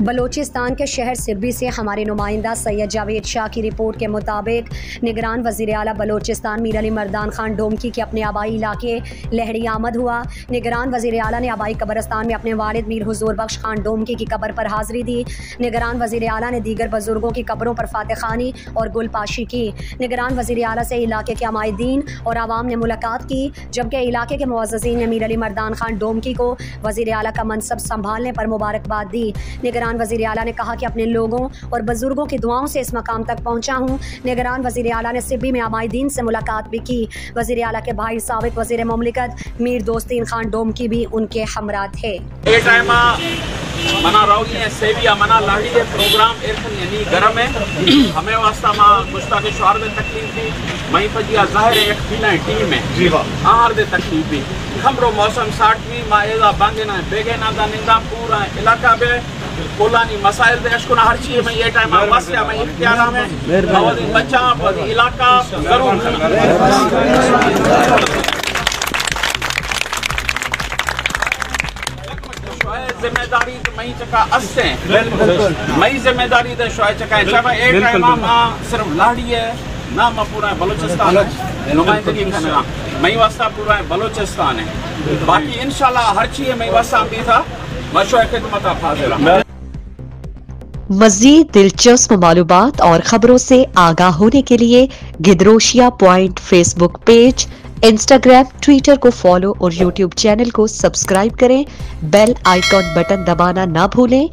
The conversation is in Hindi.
बलोचिस्तान के शहर सिब्बी से हमारे नुमाइंदा सैयद जावेद शाह की रिपोर्ट के मुताबिक निगरान वज़ीर आला बलोचिस्तान मीर अली मर्दान खान डोमकी के अपने आबाई इलाके लहड़ी आमद हुआ। निगरान वज़ीर आला ने आबाई कब्रिस्तान में अपने वालिद मीर हुजूर बख्श खान डोमकी की कब्र पर हाज़िरी दी। निगरान वज़ीर आला ने दीगर बुजुर्गों की कब्रों पर फातह खानी और गुलपाशी की। निगरान वज़ीर आला से इलाके के अमायदीन और आवाम ने मुलाकात की, जबकि इलाके के मुअज़्ज़िज़ीन ने मीर अली मर्दान खान डोमकी को वज़ीर आला का मनसब संभालने पर मुबारकबाद दी। निगरान वज़ीर आला ने कहा कि अपने लोगों और बुजुर्गों की दुआओं से इस मकाम तक पहुंचा हूं। निगरान वज़ीर आला ने सिब्बी में आमायदीन से मुलाकात भी की। वज़ीर आला के भाई साबिक वज़ीर मुमलिकत मीर दोस्तीन खान डोमकी भी उनके हमरा थे। मना रही है सेविया मना लाड़ी है प्रोग्राम एरखन यानी गरम है हमें वास्ता मा मुश्ताक शौहर दे तकलीफ थी मई पजिया ज़ाहिर है एक फिल्म टीम में जी आहार दे तकलीफ भी खमरो मौसम साटवी माएजा बांगेना बेगेना दा निंदा पूरा इलाका बे कोलानी मसाइल दे अशकुना हर चीज में ये टाइम वास्ता में इख्तियार में बवादी बच्चा बवादी इलाका जरूर जिम्मेदारी तो मई चका अस्से मई जिम्मेदारी तो शोय चका है जब एक टाइम सिर्फ लाड़ी है ना मैं पूरा बलूचिस्तान नुमाइंदगी करना मई वास्ता पूरा बलूचिस्तान है बाकी इंशाल्लाह हर चीज मई वास्ता भी था मशोय खिदमत हाजिर। मज़ीद दिलचस्प मालूमात और खबरों से आगाह होने के लिए गिदरोशिया point Facebook page, Instagram, Twitter को फॉलो और यूट्यूब चैनल को सब्सक्राइब करें। बेल आइकॉन बटन दबाना ना भूलें